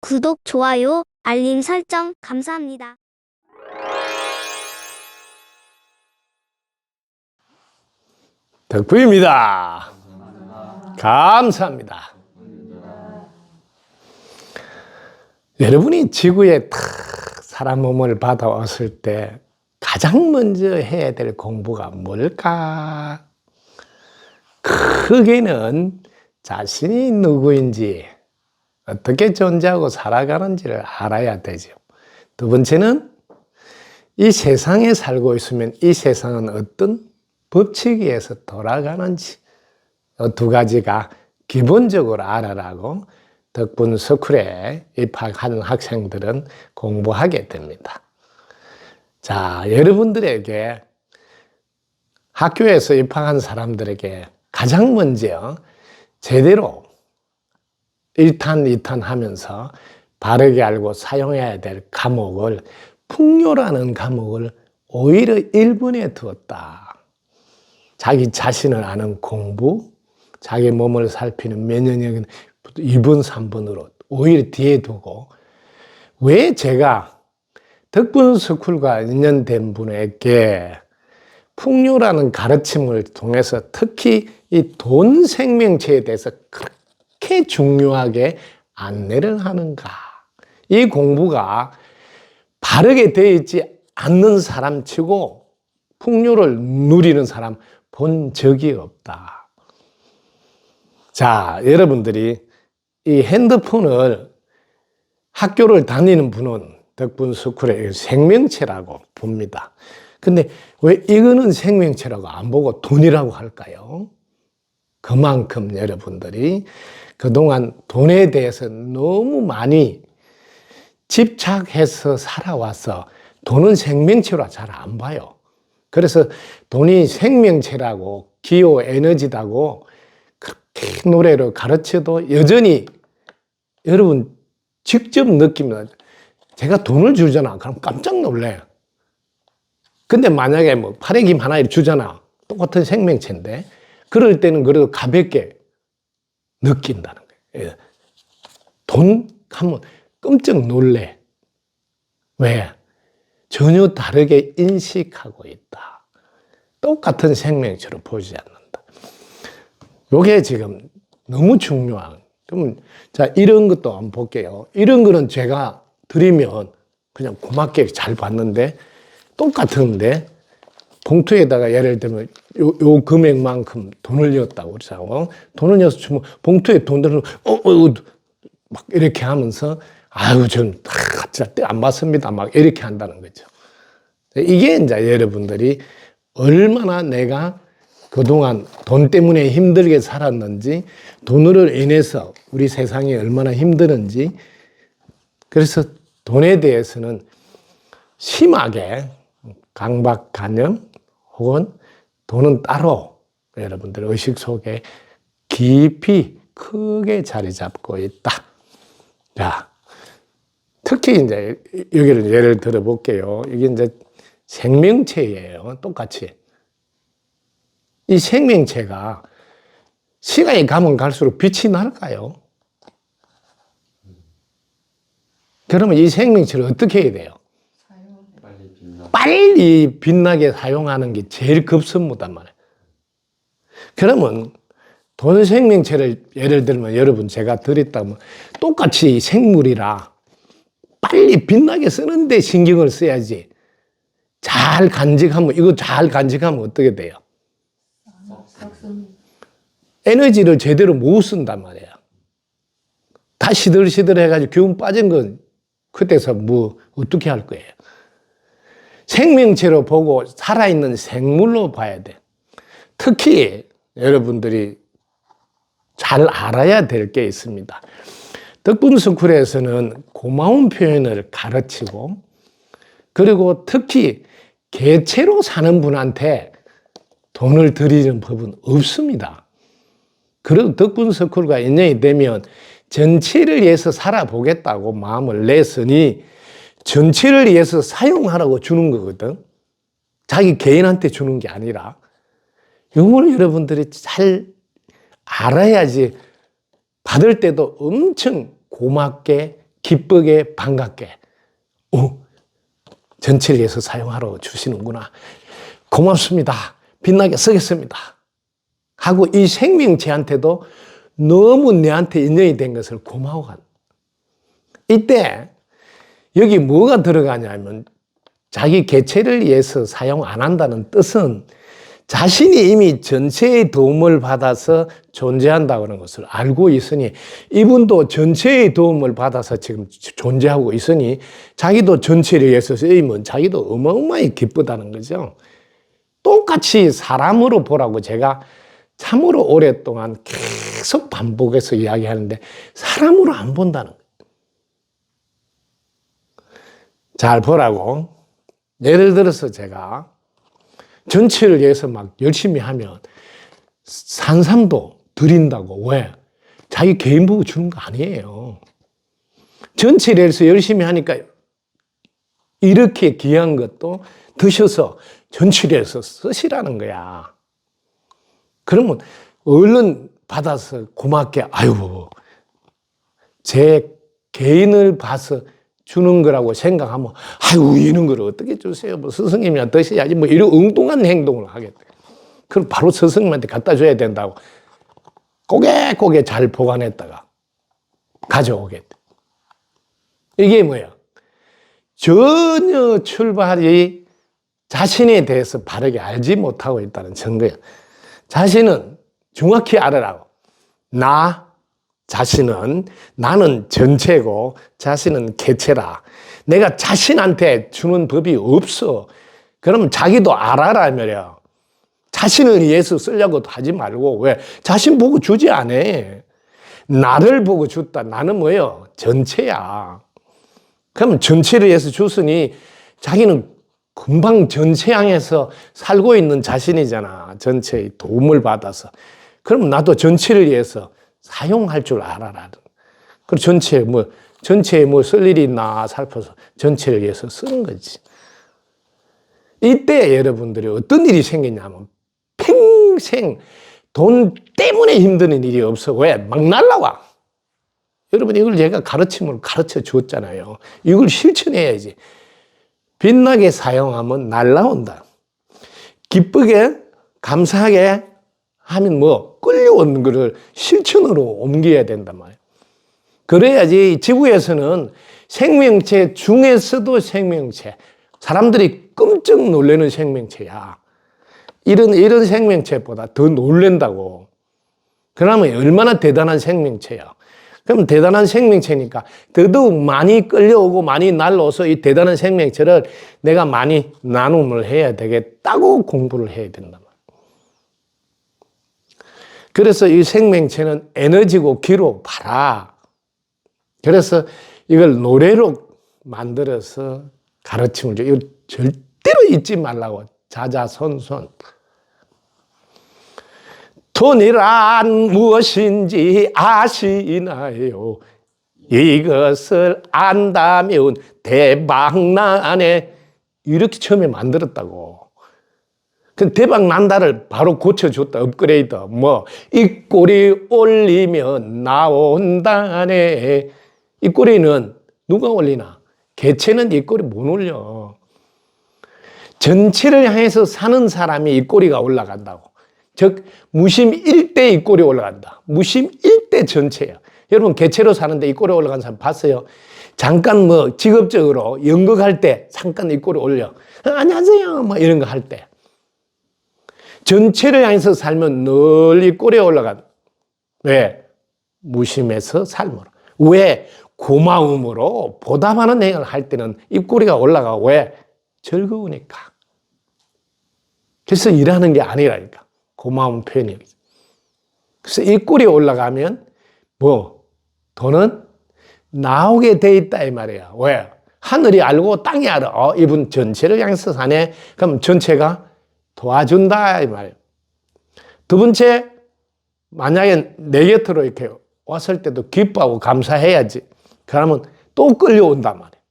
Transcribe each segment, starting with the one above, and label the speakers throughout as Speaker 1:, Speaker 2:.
Speaker 1: 구독, 좋아요, 알림 설정 감사합니다.
Speaker 2: 덕분입니다. 감사합니다. 여러분이 지구에 탁 사람 몸을 받아왔을 때 가장 먼저 해야 될 공부가 뭘까? 크게는 자신이 누구인지, 어떻게 존재하고 살아가는지를 알아야 되죠. 두 번째는 이 세상에 살고 있으면 이 세상은 어떤 법칙에 의해서 돌아가는지, 이 두 가지가 기본적으로 알아라고 덕분 스쿨에 입학하는 학생들은 공부하게 됩니다. 자, 여러분들에게 학교에서 입학한 사람들에게 가장 먼저 제대로 1탄, 2탄 하면서 바르게 알고 사용해야 될 과목을 풍요라는 과목을 오히려 1번에 두었다. 자기 자신을 아는 공부, 자기 몸을 살피는 면역력은 2번, 3번으로 오히려 뒤에 두고, 왜 제가 덕분 스쿨과 인연된 분에게 풍요라는 가르침을 통해서 특히 이 돈 생명체에 대해서 그렇게 중요하게 안내를 하는가? 이 공부가 바르게 되어 있지 않는 사람 치고 풍요를 누리는 사람 본 적이 없다. 자, 여러분들이 이 핸드폰을 학교를 다니는 분은 덕분 스쿨의 생명체라고 봅니다. 근데 왜 이거는 생명체라고 안 보고 돈이라고 할까요? 그만큼 여러분들이 그동안 돈에 대해서 너무 많이 집착해서 살아와서 돈은 생명체로 잘 안 봐요. 그래서 돈이 생명체라고 기호 에너지다고 그렇게 노래로 가르쳐도 여전히 여러분 직접 느끼면 제가 돈을 주잖아. 그럼 깜짝 놀래. 근데 만약에 뭐 파래김 하나 주잖아. 똑같은 생명체인데 그럴 때는 그래도 가볍게 느낀다는 거예요. 돈 하면 깜짝 놀래. 왜? 전혀 다르게 인식하고 있다. 똑같은 생명체로 보지 않는다. 요게 지금 너무 중요한. 그러면 자, 이런 것도 한번 볼게요. 이런 거는 제가 드리면 그냥 고맙게 잘 받는데 똑같은데 봉투에다가 예를 들면 요 금액만큼 돈을 넣었다고 그러자고 돈을 넣어서 주면 봉투에 돈 들어 막 이렇게 하면서 아유 전 진짜 안 받습니다 막 이렇게 한다는 거죠. 이게 이제 여러분들이 얼마나 내가 그동안 돈 때문에 힘들게 살았는지, 돈으로 인해서 우리 세상이 얼마나 힘드는지, 그래서 돈에 대해서는 심하게 강박관념 혹은 돈은 따로 여러분들 의식 속에 깊이 크게 자리 잡고 있다. 자, 특히 이제 여기를 예를 들어 볼게요. 이게 이제 생명체예요. 똑같이. 이 생명체가 시간이 가면 갈수록 빛이 날까요? 그러면 이 생명체를 어떻게 해야 돼요? 빨리 빛나게 사용하는 게 제일 급선무단 말이에요. 그러면 돈 생명체를 예를 들면 여러분 제가 드렸다면 똑같이 생물이라 빨리 빛나게 쓰는데 신경을 써야지. 잘 간직하면, 이거 잘 간직하면 어떻게 돼요? 에너지를 제대로 못 쓴단 말이에요. 다 시들시들 해가지고 기운 빠진 건 그때서 뭐 어떻게 할 거예요? 생명체로 보고 살아있는 생물로 봐야 돼. 특히 여러분들이 잘 알아야 될 게 있습니다. 덕분 스쿨에서는 고마운 표현을 가르치고 그리고 특히 개체로 사는 분한테 돈을 드리는 법은 없습니다. 그래도 덕분 스쿨과 인연이 되면 전체를 위해서 살아보겠다고 마음을 냈으니 전체를 위해서 사용하라고 주는 거거든. 자기 개인한테 주는 게 아니라. 이걸 여러분들이 잘 알아야지 받을 때도 엄청 고맙게 기쁘게 반갑게 전체를 위해서 사용하러 주시는구나. 고맙습니다. 빛나게 쓰겠습니다. 하고 이 생명체한테도 너무 내한테 인연이 된 것을 고마워한다. 이때 여기 뭐가 들어가냐면 자기 개체를 위해서 사용 안 한다는 뜻은 자신이 이미 전체의 도움을 받아서 존재한다고 하는 것을 알고 있으니 이분도 전체의 도움을 받아서 지금 존재하고 있으니 자기도 전체를 위해서 쓰이면 자기도 어마어마하게 기쁘다는 거죠. 똑같이 사람으로 보라고 제가 참으로 오랫동안 계속 반복해서 이야기하는데 사람으로 안 본다는 거예요. 잘 보라고. 예를 들어서 제가 전체를 위해서 막 열심히 하면 산삼도 드린다고. 왜? 자기 개인 보고 주는 거 아니에요. 전체를 위해서 열심히 하니까 이렇게 귀한 것도 드셔서 전체를 위해서 쓰시라는 거야. 그러면 얼른 받아서 고맙게 아유 제 개인을 봐서 주는 거라고 생각하면 아유 이런 걸 어떻게 주세요? 뭐 스승님이나 드셔야지 뭐 이런 엉뚱한 행동을 하겠다. 그럼 바로 스승님한테 갖다 줘야 된다고 고개 잘 보관했다가 가져오겠다. 이게 뭐야? 전혀 출발이 자신에 대해서 바르게 알지 못하고 있다는 증거야. 자신은 정확히 알으라고. 나는 전체고 자신은 개체라. 내가 자신한테 주는 법이 없어. 그러면 자기도 알아라 말이야. 자신을 위해서 쓰려고 하지 말고. 왜? 자신 보고 주지 않아. 나를 보고 줬다. 나는 뭐예요? 전체야. 그럼 전체를 위해서 줬으니 자기는 금방 전체 향해서 살고 있는 자신이잖아. 전체의 도움을 받아서. 그럼 나도 전체를 위해서 사용할 줄 알아라. 그럼 전체에 뭐 쓸 일이 있나 살펴서 전체를 위해서 쓰는 거지. 이때 여러분들이 어떤 일이 생기냐면 평생 돈 때문에 힘드는 일이 없어. 왜? 막 날라와. 여러분 이걸 제가 가르침을 가르쳐 줬잖아요. 이걸 실천해야지. 빛나게 사용하면 날라온다. 기쁘게 감사하게 하면 뭐 끌려오는 거를 실천으로 옮겨야 된단 말이에요. 그래야지 지구에서는 생명체 중에서도 생명체, 사람들이 끔찍 놀라는 생명체야. 이런 생명체보다 더 놀란다고. 그러면 얼마나 대단한 생명체야. 그럼 대단한 생명체니까 더더욱 많이 끌려오고 많이 날라와서 이 대단한 생명체를 내가 많이 나눔을 해야 되겠다고 공부를 해야 된단 말이야. 그래서 이 생명체는 에너지고 기로 봐라. 그래서 이걸 노래로 만들어서 가르침을 줘. 이걸 절대로 잊지 말라고. 자자손손. 돈이란 무엇인지 아시나요? 이것을 안다면 대박나네. 이렇게 처음에 만들었다고. 그 대박난다를 바로 고쳐줬다. 업그레이드. 입꼬리 올리면 나온다네. 입꼬리는 누가 올리나? 개체는 입꼬리 못 올려. 전체를 향해서 사는 사람이 입꼬리가 올라간다고. 즉 무심 1대 입꼬리 올라간다. 무심 1대 전체야. 여러분 개체로 사는데 입꼬리 올라간 사람 봤어요? 잠깐 직업적으로 연극할 때 잠깐 입꼬리 올려. 안녕하세요 이런 거 할 때. 전체를 향해서 살면 늘 입꼬리에 올라간. 왜? 무심해서 삶으로. 왜? 고마움으로 보답하는 행위를 할 때는 입꼬리가 올라가고. 왜? 즐거우니까. 그래서 일하는 게 아니라니까. 고마운 표현이에요. 그래서 입꼬리에 올라가면 돈은 나오게 돼 있다 이 말이야. 왜? 하늘이 알고 땅이 알아. 이분 전체를 향해서 사네. 그럼 전체가 도와준다 이 말이에요. 두 번째, 만약에 내 곁으로 이렇게 왔을 때도 기뻐하고 감사해야지. 그러면 또 끌려온단 말이에요.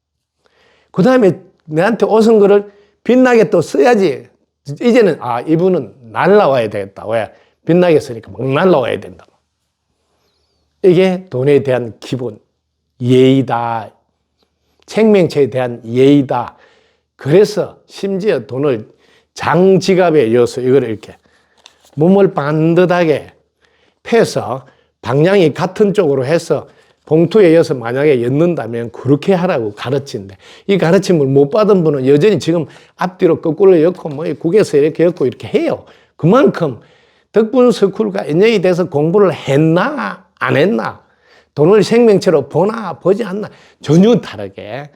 Speaker 2: 그 다음에 내한테 오신 거를 빛나게 또 써야지. 이제는 이분은 날라와야 되겠다. 왜? 빛나게 쓰니까 막 날라와야 된다. 이게 돈에 대한 기본 예의다. 생명체에 대한 예의다. 그래서 심지어 돈을 장지갑에 이어서 이걸 이렇게 몸을 반듯하게 패서 방향이 같은 쪽으로 해서 봉투에 이어서 만약에 엮는다면 그렇게 하라고 가르친대. 이 가르침을 못 받은 분은 여전히 지금 앞뒤로 거꾸로 엮고 뭐 국에서 이렇게 엮고 이렇게 해요. 그만큼 덕분 스쿨과 인연이 돼서 공부를 했나 안 했나, 돈을 생명체로 보나 보지 않나, 전혀 다르게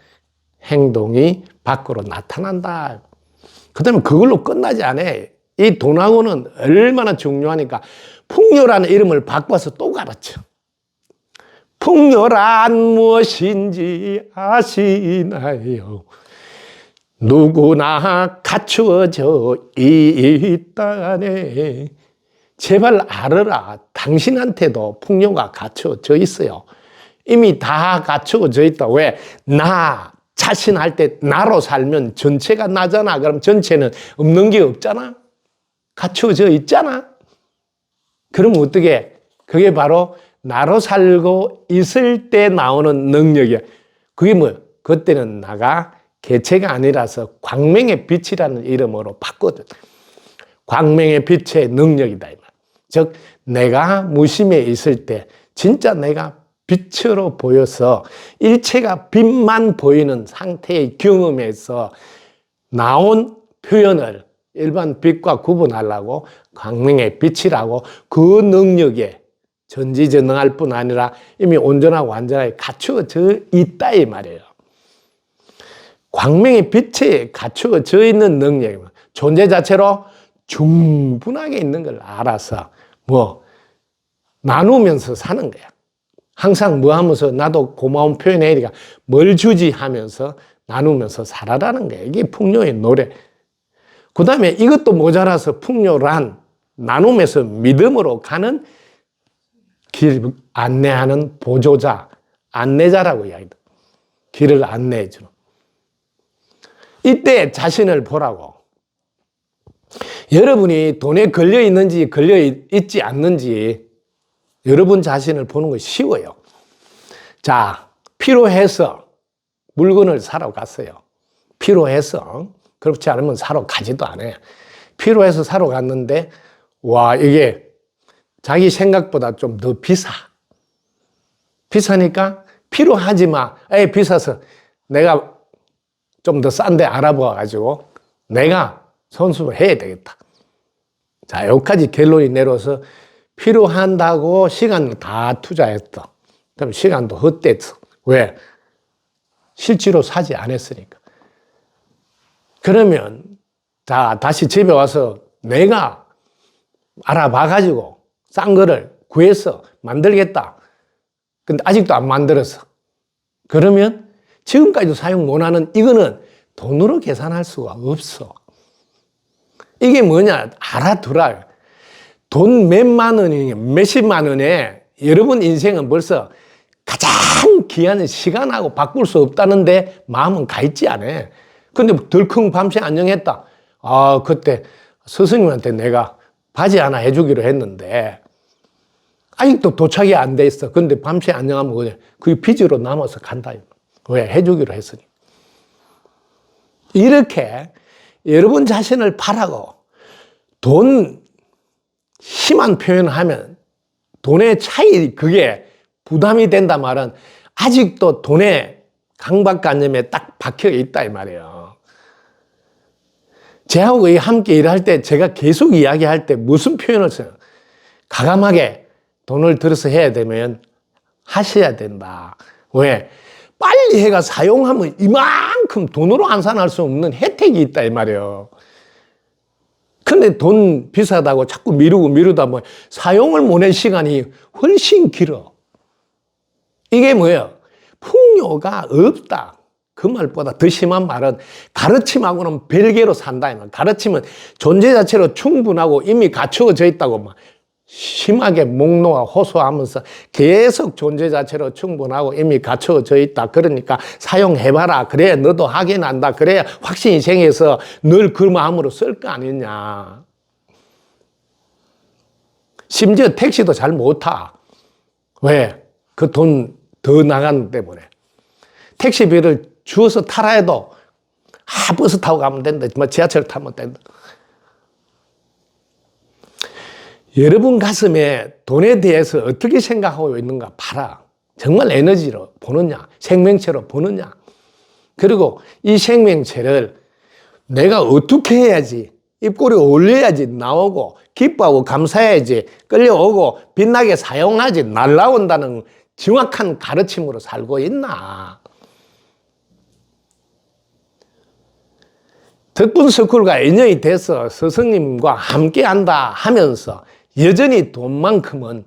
Speaker 2: 행동이 밖으로 나타난다. 그 다음에 그걸로 끝나지 않아. 이 돈하고는 얼마나 중요하니까 풍요라는 이름을 바꿔서 또 가르쳐. 풍요란 무엇인지 아시나요? 누구나 갖추어져 있다네. 제발 알아라. 당신한테도 풍요가 갖추어져 있어요. 이미 다 갖추어져 있다. 왜? 나 자신 할 때 나로 살면 전체가 나잖아. 그럼 전체는 없는 게 없잖아. 갖추어져 있잖아. 그럼 어떻게? 그게 바로 나로 살고 있을 때 나오는 능력이야. 그게 뭐야? 그때는 나가 개체가 아니라서 광명의 빛이라는 이름으로 바꿔줘. 광명의 빛의 능력이다. 즉 내가 무심에 있을 때 진짜 내가 빛으로 보여서 일체가 빛만 보이는 상태의 경험에서 나온 표현을 일반 빛과 구분하려고 광명의 빛이라고 그 능력에 전지전능할 뿐 아니라 이미 온전하고 완전하게 갖추어져 있다 이 말이에요. 광명의 빛에 갖추어져 있는 능력이 존재 자체로 충분하게 있는 걸 알아서 뭐 나누면서 사는 거야. 항상 뭐 하면서 나도 고마운 표현해야 되니까 뭘 주지 하면서 나누면서 살아라는 거야. 이게 풍요의 노래. 그 다음에 이것도 모자라서 풍요란 나눔에서 믿음으로 가는 길 안내하는 보조자, 안내자라고 이야기합니다. 길을 안내해 주는. 이때 자신을 보라고. 여러분이 돈에 걸려 있는지 걸려 있지 않는지 여러분 자신을 보는 거 쉬워요. 자, 필요해서 물건을 사러 갔어요. 필요해서. 그렇지 않으면 사러 가지도 않아요. 필요해서 사러 갔는데 와, 이게 자기 생각보다 좀 더 비싸. 비싸니까 필요하지 마. 에이, 비싸서 내가 좀 더 싼 데 알아봐 가지고 내가 선수를 해야 되겠다. 자, 여기까지 결론이 내려서 필요한다고 시간을 다 투자했다. 그럼 시간도 헛됐어. 왜? 실제로 사지 않았으니까. 그러면 자, 다시 집에 와서 내가 알아봐 가지고 싼 거를 구해서 만들겠다. 근데 아직도 안 만들었어. 그러면 지금까지도 사용 못하는 이거는 돈으로 계산할 수가 없어. 이게 뭐냐? 알아두라. 돈 몇만 원이 몇십만 원에 여러분 인생은 벌써 가장 귀한 시간하고 바꿀 수 없다는데 마음은 가 있지 않아. 근데 덜컹 밤새 안녕했다. 아, 그때 스승님한테 내가 바지 하나 해주기로 했는데 아직도 도착이 안 돼 있어. 근데 밤새 안녕하면 그냥 그게 빚으로 남아서 간다. 왜? 해주기로 했으니. 이렇게 여러분 자신을 바라고 돈 심한 표현을 하면 돈의 차이 그게 부담이 된다 말은 아직도 돈의 강박관념에 딱 박혀 있다 이 말이에요. 제하고 함께 일할 때 제가 계속 이야기할 때 무슨 표현을 써요? 가감하게 돈을 들여서 해야 되면 하셔야 된다. 왜? 빨리 해가 사용하면 이만큼 돈으로 환산할 수 없는 혜택이 있다 이 말이에요. 근데 돈 비싸다고 자꾸 미루다 보면 사용을 못할 시간이 훨씬 길어. 이게 뭐예요? 풍요가 없다. 그 말보다 더 심한 말은 가르침하고는 별개로 산다. 이 말. 가르침은 존재 자체로 충분하고 이미 갖추어져 있다고 막 심하게 목 놓아 호소하면서 계속 존재 자체로 충분하고 이미 갖춰져 있다. 그러니까 사용해봐라. 그래야 너도 하게 난다. 그래야 확신이 생겨서 늘 그 마음으로 쓸 거 아니냐. 심지어 택시도 잘 못 타. 왜? 그 돈 더 나가는 때문에. 택시비를 주어서 타라 해도 버스 타고 가면 된다. 지하철 타면 된다. 여러분 가슴에 돈에 대해서 어떻게 생각하고 있는가 봐라. 정말 에너지로 보느냐, 생명체로 보느냐. 그리고 이 생명체를 내가 어떻게 해야지, 입꼬리 올려야지 나오고, 기뻐하고 감사해야지 끌려오고, 빛나게 사용하지 날라온다는 정확한 가르침으로 살고 있나. 덕분스쿨과 인연이 돼서 스승님과 함께 한다 하면서 여전히 돈만큼은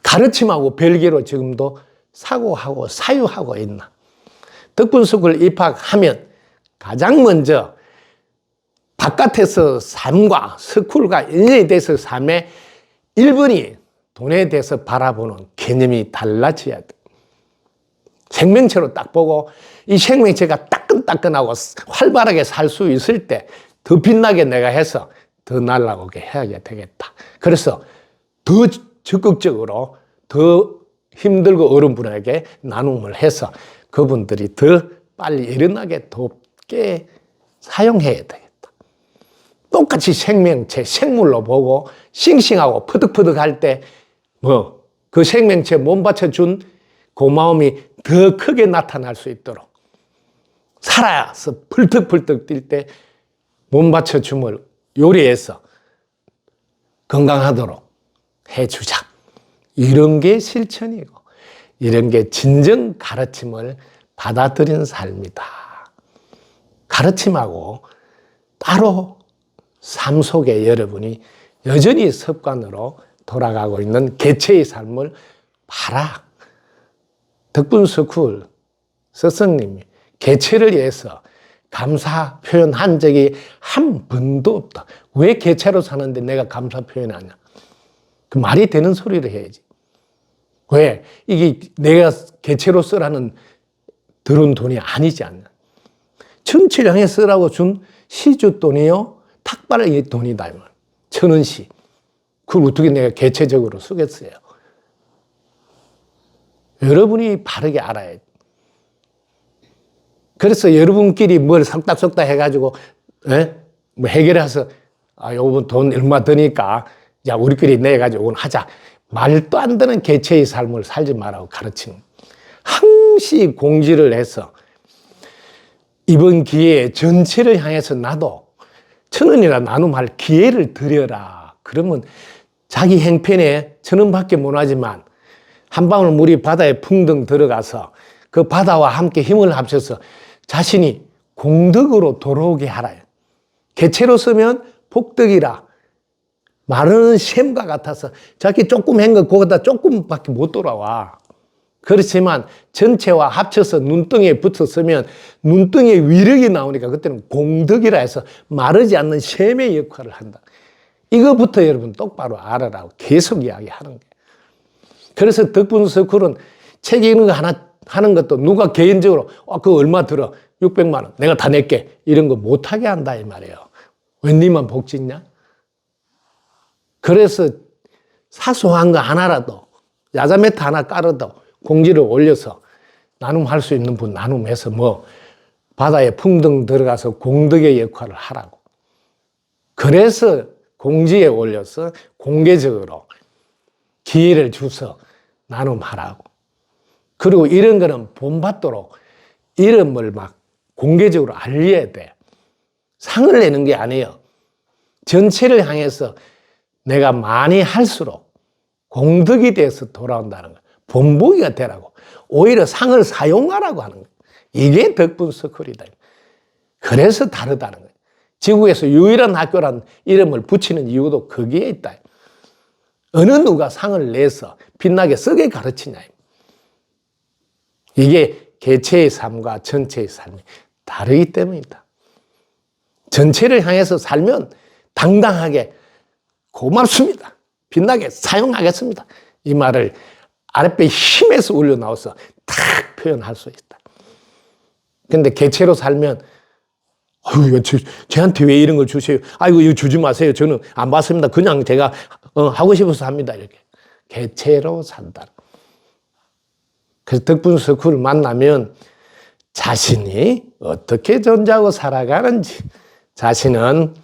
Speaker 2: 가르침하고 별개로 지금도 사고하고 사유하고 있나. 덕분스쿨 입학하면 가장 먼저 바깥에서 삶과 스쿨과 인연이 돼서 삶의 1번이 돈에 대해서 바라보는 개념이 달라져야 돼. 생명체로 딱 보고 이 생명체가 따끈따끈하고 활발하게 살 수 있을 때 더 빛나게 내가 해서 더 날아오게 해야 되겠다. 그래서 더 적극적으로 더 힘들고 어려운 분에게 나눔을 해서 그분들이 더 빨리 일어나게 돕게 사용해야 되겠다. 똑같이 생명체, 생물로 보고 싱싱하고 퍼득퍼득 할 때 그 생명체 몸 바쳐준 고마움이 더 크게 나타날 수 있도록 살아서 펄떡펄떡 뛸 때 몸 바쳐줌을 요리해서 건강하도록 해주자. 이런 게 실천이고 이런 게 진정 가르침을 받아들인 삶이다. 가르침하고 따로 삶 속에 여러분이 여전히 습관으로 돌아가고 있는 개체의 삶을 봐라. 덕분스쿨 스승님이 개체를 위해서 감사 표현한 적이 한 번도 없다. 왜 개체로 사는데 내가 감사 표현하냐? 그 말이 되는 소리를 해야지. 왜? 이게 내가 개체로 쓰라는 들은 돈이 아니지 않나. 전체를 향해 쓰라고 준 시주 돈이요? 탁발의 돈이다. 1,000원씩. 그걸 어떻게 내가 개체적으로 쓰겠어요? 여러분이 바르게 알아야 돼. 그래서 여러분끼리 뭘 삭닥삭닥 해가지고, 뭐 해결해서, 요번 돈 얼마 드니까, 야, 우리끼리 내가지고 오늘 하자. 말도 안 되는 개체의 삶을 살지 말라고 가르치는. 항시 공지를 해서, 이번 기회에 전체를 향해서 나도 1,000원이나 나눔할 기회를 드려라. 그러면 자기 행편에 1,000원밖에 못 하지만, 한 방울 물이 바다에 풍덩 들어가서 그 바다와 함께 힘을 합쳐서 자신이 공덕으로 돌아오게 하라. 개체로 쓰면 복덕이라. 마르는 샘과 같아서 자기 조금 한 거 거기다 조금밖에 못 돌아와. 그렇지만 전체와 합쳐서 눈덩이에 붙어 쓰면 눈덩이에 위력이 나오니까 그때는 공덕이라 해서 마르지 않는 샘의 역할을 한다. 이거부터 여러분 똑바로 알아라고 계속 이야기하는 거예요. 그래서 덕분스쿨은 책 읽는 거 하나 하는 것도 누가 개인적으로 그거 얼마 들어? 600만 원 내가 다 낼게 이런 거 못하게 한다 이 말이에요. 왜 니만 복 짓냐? 그래서 사소한 거 하나라도 야자매트 하나 깔아도 공지를 올려서 나눔할 수 있는 분 나눔해서 바다에 풍덩 들어가서 공덕의 역할을 하라고. 그래서 공지에 올려서 공개적으로 기회를 주서 나눔하라고. 그리고 이런 거는 본받도록 이름을 막 공개적으로 알려야 돼. 상을 내는 게 아니에요. 전체를 향해서 내가 많이 할수록 공덕이 돼서 돌아온다는 거예요. 본보기가 되라고. 오히려 상을 사용하라고 하는 거예요. 이게 덕분스쿨이다. 그래서 다르다는 거예요. 지구에서 유일한 학교란 이름을 붙이는 이유도 거기에 있다. 어느 누가 상을 내서 빛나게 쓰게 가르치냐. 이게 개체의 삶과 전체의 삶이 다르기 때문이다. 전체를 향해서 살면 당당하게 고맙습니다. 빛나게 사용하겠습니다. 이 말을 아랫배 힘에서 올려나와서 탁 표현할 수 있다. 근데 개체로 살면 저한테 왜 이런 걸 주세요? 이거 주지 마세요. 저는 안 받습니다. 그냥 제가 하고 싶어서 합니다. 이렇게 개체로 산다. 그래서 덕분 스쿨을 만나면 자신이 어떻게 존재하고 살아가는지, 자신은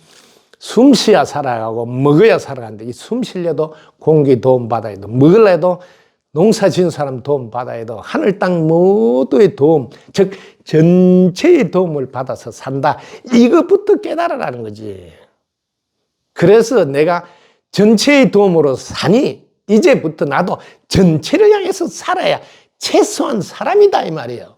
Speaker 2: 숨 쉬어야 살아가고 먹어야 살아가는데, 이 숨 쉬려도 공기 도움 받아야 돼. 먹으려도 농사 지은 사람 도움 받아야 돼. 하늘 땅 모두의 도움, 즉 전체의 도움을 받아서 산다. 이것부터 깨달으라는 거지. 그래서 내가 전체의 도움으로 사니 이제부터 나도 전체를 향해서 살아야 최소한 사람이다 이 말이에요.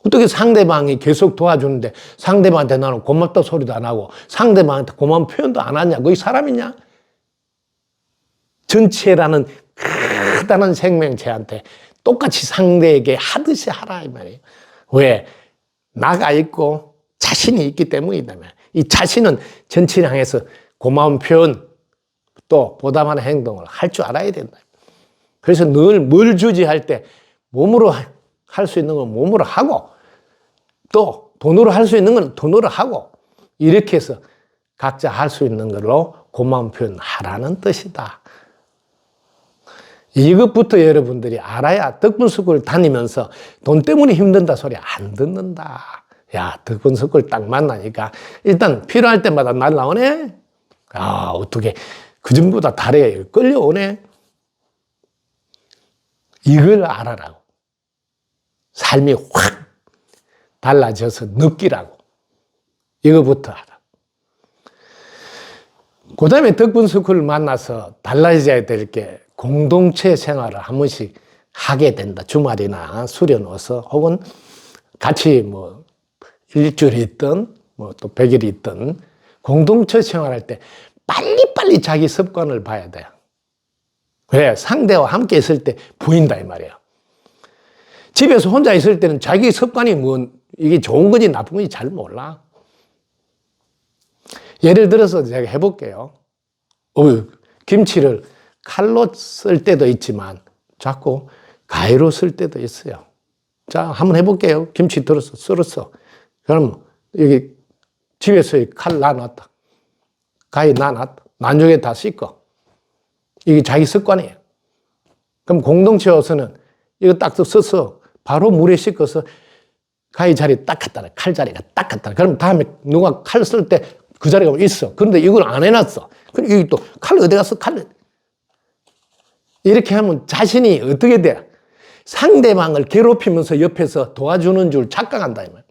Speaker 2: 어떻게 상대방이 계속 도와주는데 상대방한테 나는 고맙다 소리도 안 하고 상대방한테 고마운 표현도 안 하냐? 그게 사람이냐? 전체라는 크다는 생명체한테 똑같이 상대에게 하듯이 하라 이 말이에요. 왜? 나가 있고 자신이 있기 때문이다. 이 자신은 전체를 향해서 고마운 표현 또 보답하는 행동을 할 줄 알아야 된다. 그래서 늘 뭘 주지 할 때 몸으로 할 수 있는 건 몸으로 하고 또 돈으로 할 수 있는 건 돈으로 하고 이렇게 해서 각자 할 수 있는 걸로 고마운 표현 하라는 뜻이다. 이것부터 여러분들이 알아야 덕분스쿨 다니면서 돈 때문에 힘든다 소리 안 듣는다. 야, 덕분스쿨 딱 만나니까 일단 필요할 때마다 날 나오네. 아, 어떻게 그 전보다 다리가 끌려오네. 이걸 알아라고. 삶이 확 달라져서 느끼라고. 이거부터 알아. 그 다음에 덕분스쿨을 만나서 달라져야 될 게 공동체 생활을 한 번씩 하게 된다. 주말이나 수련워서 혹은 같이 뭐 일주일이 있든 뭐 또 100일이 있든 공동체 생활할 때 빨리빨리 자기 습관을 봐야 돼요. 왜? 상대와 함께 있을 때 보인다 이 말이에요. 집에서 혼자 있을 때는 자기 습관이 이게 좋은 건지 나쁜 건지 잘 몰라. 예를 들어서 제가 해볼게요. 김치를 칼로 쓸 때도 있지만 자꾸 가위로 쓸 때도 있어요. 자, 한번 해볼게요. 김치 들어서 썰었어. 그럼 여기 집에서 칼 놔놨다. 가위 놔놨다. 나중에 다 씻고. 이게 자기 습관이에요. 그럼 공동체에서는 이거 딱 써서 바로 물에 씻어서 가위 자리 딱 갖다 놔. 칼 자리가 딱 갖다 놔. 그럼 다음에 누가 칼 쓸 때 그 자리가 있어. 그런데 이걸 안 해놨어. 그럼 여기 또 칼 어디 갔어? 칼. 이렇게 하면 자신이 어떻게 돼? 상대방을 괴롭히면서 옆에서 도와주는 줄 착각한다 이 말이야.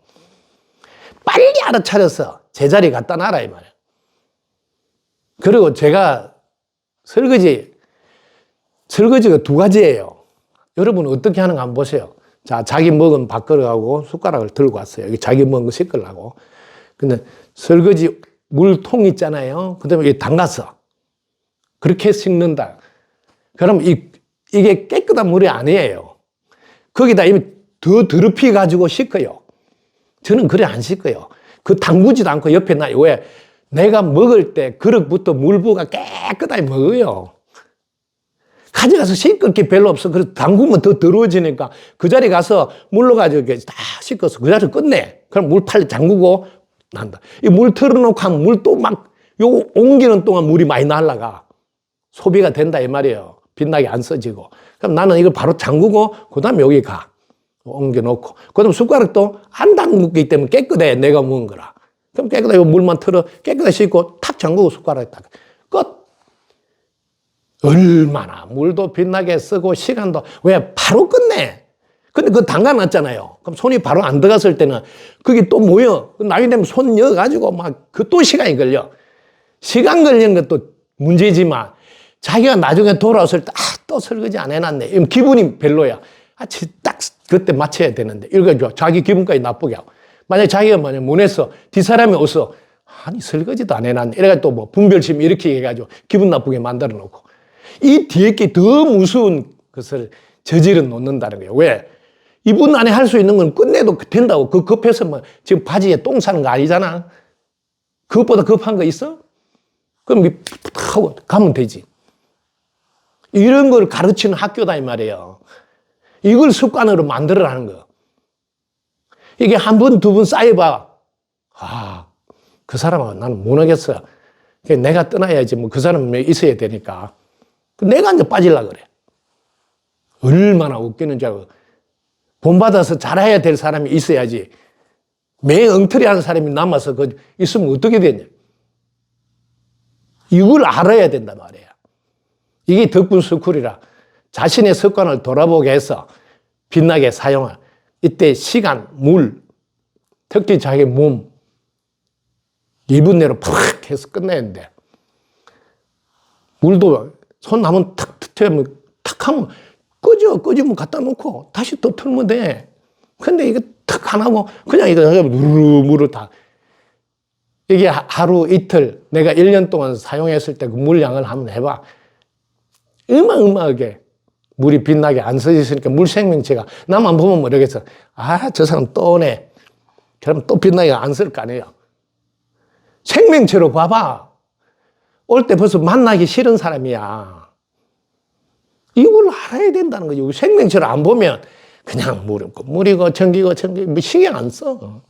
Speaker 2: 빨리 알아차려서 제자리 갖다 놔라 이 말이야. 그리고 제가 설거지가 두 가지예요. 여러분 어떻게 하는가 한번 보세요. 자, 자기 먹은 밥그릇하고 숟가락을 들고 왔어요. 여기 자기 먹은 거 씻으려고. 근데 설거지 물통 있잖아요. 그 다음에 여기 담가서 그렇게 씻는다. 그럼 이게 깨끗한 물이 아니에요. 거기다 이미 더 더럽히 가지고 씻어요. 저는 그래 안 씻어요. 그 담그지도 않고 옆에 놔요. 왜? 내가 먹을 때 그릇부터 물부가 깨끗하게 먹어요. 가져가서 씻을 게 별로 없어. 그래서 담그면 더 더러워지니까 그 자리 가서 물로 가지고 다 씻어서 그 자리 끝내. 그럼 물 팔 잠그고 난다. 이 물 틀어놓고 하면 물 또 막 요거 옮기는 동안 물이 많이 날라가. 소비가 된다 이 말이에요. 빛나게 안 써지고. 그럼 나는 이걸 바로 잠그고 그 다음에 여기 가. 옮겨놓고. 그 다음에 숟가락도 안 담그기 때문에 깨끗해. 내가 먹은 거라. 그럼 깨끗하게 물만 틀어 깨끗하게 씻고 탁 잠그고 숟가락에 딱. 끝. 얼마나 물도 빛나게 쓰고 시간도 왜 바로 끝내. 근데 그거 담가놨잖아요. 그럼 손이 바로 안 들어갔을 때는 그게 또 모여. 나중에 되면 손 넣어가지고 막 그 또 시간이 걸려. 시간 걸리는 것도 문제지만 자기가 나중에 돌아왔을 때 또 설거지 안 해놨네. 이러면 기분이 별로야. 딱 그때 맞춰야 되는데 이거 자기 기분까지 나쁘게 하고. 만약에 자기가 문에서 뒷사람이 와서 아니 설거지도 안 해놨네. 이래가지고 또 뭐 분별심 이렇게 해가지고 기분 나쁘게 만들어 놓고. 이 뒤에 게 더 무서운 것을 저질러 놓는다는 거예요. 왜? 이분 안에 할 수 있는 건 끝내도 된다고. 그 급해서 뭐 지금 바지에 똥 싸는 거 아니잖아. 그것보다 급한 거 있어? 그럼 하고 가면 되지. 이런 걸 가르치는 학교다 이 말이에요. 이걸 습관으로 만들어라는 거. 이게 한 번, 두 번 쌓여봐. 그 사람은 나는 못 하겠어. 내가 떠나야지 뭐 그 사람이 있어야 되니까. 내가 이제 빠지려고 그래. 얼마나 웃기는지 알고. 본받아서 잘해야 될 사람이 있어야지. 매 엉터리하는 사람이 남아서 그 있으면 어떻게 되냐. 이걸 알아야 된단 말이에요. 이게 덕분 스쿨이라 자신의 습관을 돌아보게 해서 빛나게 사용할. 이때 시간, 물, 특히 자기 몸 2분 내로 팍 해서 끝내는데 물도 손 한번 탁 트면 탁 하면 끄지면 갖다 놓고 다시 또 틀면 돼. 근데 이거 탁 안 하고 그냥 이거 누르르 다. 이게 하루 이틀 내가 1년 동안 사용했을 때 그 물량을 한번 해봐. 어마어마하게 물이 빛나게 안 써져 있으니까 물 생명체가 나만 보면 모르겠어. 아, 저 사람 또 오네. 그럼 또 빛나게 안 쓸 거 아니에요. 생명체로 봐봐. 올 때 벌써 만나기 싫은 사람이야. 이걸 알아야 된다는 거지. 생명체를 안 보면 그냥 물이고 전기고 뭐 신경 안 써.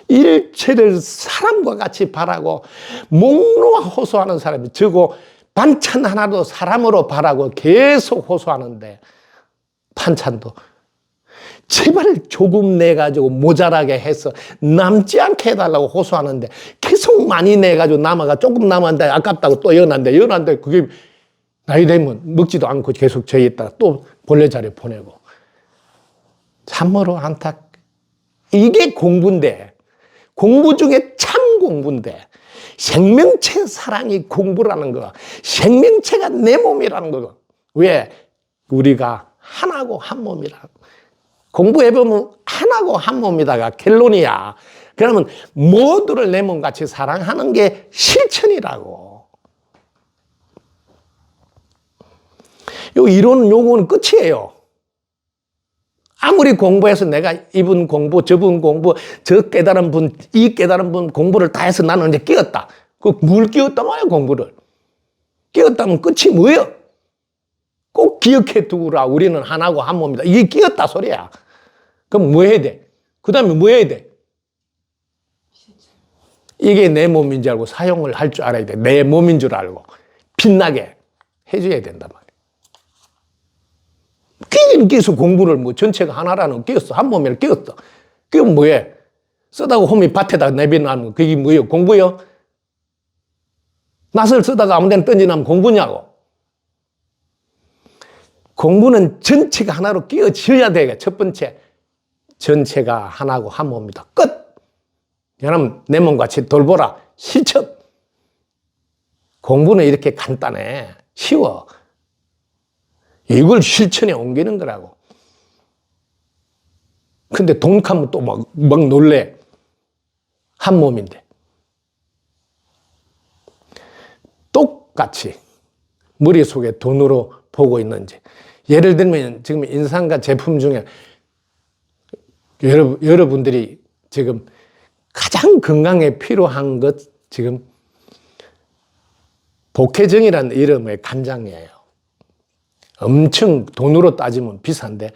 Speaker 2: 일체를 사람과 같이 바라고 목놓아 호소하는 사람이 저거 반찬 하나도 사람으로 바라고 계속 호소하는데 반찬도 제발 조금 내가지고 모자라게 해서 남지 않게 해달라고 호소하는데 계속 많이 내가지고 남아가 조금 남았는데 아깝다고 또 연한데 그게 나이 되면 먹지도 않고 계속 저기 있다가 또 본래 자리에 보내고. 참으로 이게 공부인데, 공부 중에 참 공부인데, 생명체 사랑이 공부라는 거, 생명체가 내 몸이라는 거. 왜? 우리가 하나고 한 몸이라. 공부해보면 하나고 한 몸이다가 결론이야. 그러면 모두를 내 몸같이 사랑하는 게 실천이라고. 요 이론 요거는 끝이에요. 아무리 공부해서 내가 이분 공부, 저분 공부, 저 깨달은 분, 이 깨달은 분 공부를 다 해서 나는 이제 깨었다. 뭘 깨었단 말이야, 공부를. 깨었다면 끝이 뭐예요? 꼭 기억해 두라. 우리는 하나고 한 몸이다. 이게 깨었다 소리야. 그럼 뭐 해야 돼? 그 다음에 뭐 해야 돼? 이게 내 몸인 줄 알고 사용을 할 줄 알아야 돼. 내 몸인 줄 알고. 빛나게 해줘야 된단 말이야. 깨서 공부를 뭐 전체가 하나라는 깨었어. 한 몸을 깨었어. 그럼 뭐해? 쓰다가 홈이 밭에다 내비놓으면 그게 뭐예요? 공부요? 낫을 쓰다가 아무 데나 던지나면 공부냐고. 공부는 전체가 하나로 끼어져야 돼. 첫 번째. 전체가 하나고 한 몸이다. 끝! 여러분, 내 몸같이 돌보라. 실천! 공부는 이렇게 간단해. 쉬워. 이걸 실천에 옮기는 거라고. 근데 돈하면 또 막 놀래. 한 몸인데. 똑같이 머릿속에 돈으로 보고 있는지. 예를 들면 지금 인상과 제품 중에 여러분들이 지금 가장 건강에 필요한 것 지금 복혜정이라는 이름의 간장이에요. 엄청 돈으로 따지면 비싼데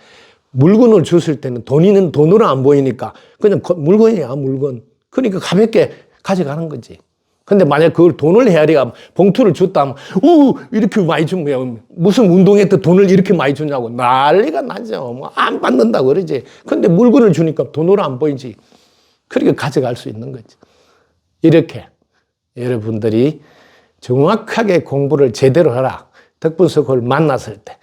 Speaker 2: 물건을 줬을 때는 돈이는 돈으로 안 보이니까 그냥 물건이야, 물건. 그러니까 가볍게 가져가는 거지. 근데 만약 그걸 돈을 헤아리가 봉투를 줬다 하면 이렇게 많이 주면 무슨 운동했던 돈을 이렇게 많이 주냐고 난리가 나죠. 뭐 안 받는다고 그러지. 근데 물건을 주니까 돈으로 안 보이지. 그러니까 가져갈 수 있는 거지. 이렇게 여러분들이 정확하게 공부를 제대로 하라. 덕분스쿨 만났을 때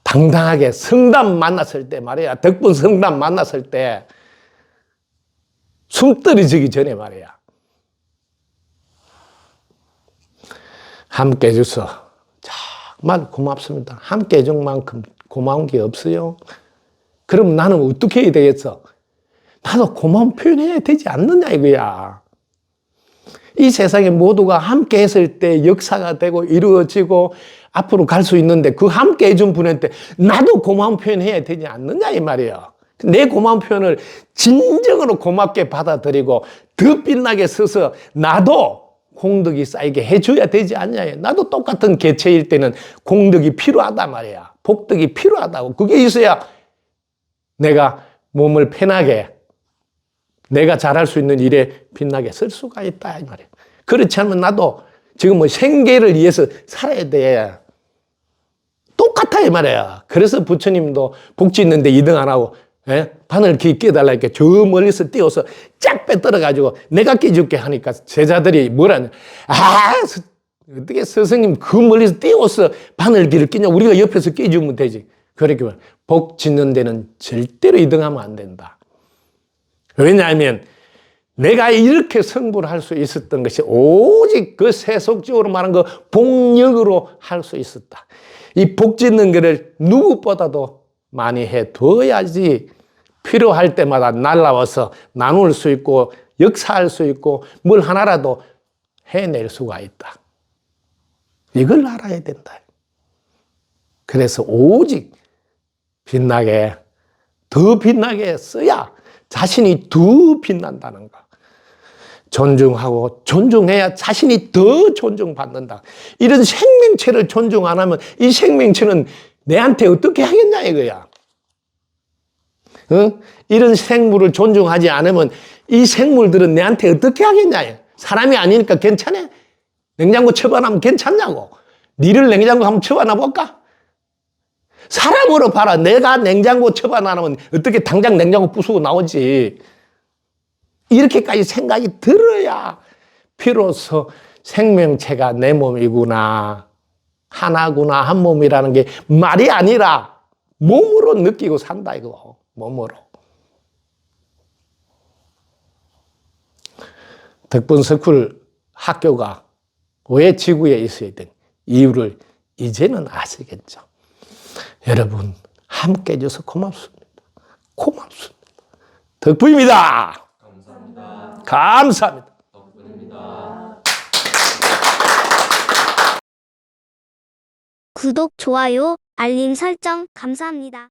Speaker 2: 당당하게 성담 만났을 때 말이야. 덕분 성담 만났을 때 숨 떨어지기 전에 말이야. 함께 해줘서 정말 고맙습니다. 함께 해준 만큼 고마운 게 없어요. 그럼 나는 어떻게 해야 되겠어? 나도 고마운 표현해야 되지 않느냐 이거야. 이 세상에 모두가 함께 했을 때 역사가 되고 이루어지고 앞으로 갈 수 있는데 그 함께 해준 분한테 나도 고마운 표현해야 되지 않느냐 이 말이야. 내 고마운 표현을 진정으로 고맙게 받아들이고 더 빛나게 써서 나도 공덕이 쌓이게 해줘야 되지 않냐. 나도 똑같은 개체일 때는 공덕이 필요하단 말이야. 복덕이 필요하다고. 그게 있어야 내가 몸을 편하게 내가 잘할 수 있는 일에 빛나게 쓸 수가 있다 이 말이야. 그렇지 않으면 나도 지금 뭐 생계를 위해서 살아야 돼. 또 똑같아 이 말이야. 그래서 부처님도 복지 있는데 2등 안 하고 바늘 깊게 깨달라니까 저 멀리서 띄워서 쫙 빼떨어가지고 내가 깨줄게 하니까 제자들이 뭐라냐. 어떻게 스승님 그 멀리서 띄워서 바늘 길을 끼냐. 우리가 옆에서 깨주면 되지. 그렇게 말해. 복 짓는 데는 절대로 2등하면 안 된다. 왜냐하면 내가 이렇게 성불을 할 수 있었던 것이 오직 그 세속적으로 말한 그 복력으로 할 수 있었다. 이 복 짓는 것을 누구보다도 많이 해둬야지 필요할 때마다 날라와서 나눌 수 있고 역사할 수 있고 뭘 하나라도 해낼 수가 있다. 이걸 알아야 된다. 그래서 오직 빛나게, 더 빛나게 써야 자신이 더 빛난다는 거. 존중하고 존중해야 자신이 더 존중받는다. 이런 생명체를 존중 안 하면 이 생명체는 내한테 어떻게 하겠냐 이거야. 이런 생물을 존중하지 않으면 이 생물들은 내한테 어떻게 하겠냐. 사람이 아니니까 괜찮아? 냉장고 쳐봐놓으면 괜찮냐고. 니를 냉장고 한번 쳐봐놔 볼까? 사람으로 봐라. 내가 냉장고 쳐봐놓으면 어떻게 당장 냉장고 부수고 나오지. 이렇게까지 생각이 들어야 비로소 생명체가 내 몸이구나, 하나구나, 한 몸이라는 게 말이 아니라 몸으로 느끼고 산다 이거. 몸으로. 덕분스쿨 학교가 왜 지구에 있어야 된 이유를 이제는 아시겠죠. 여러분 함께 해줘서 고맙습니다. 고맙습니다. 덕분입니다. 감사합니다.
Speaker 1: 구독, 좋아요, 알림 설정 감사합니다.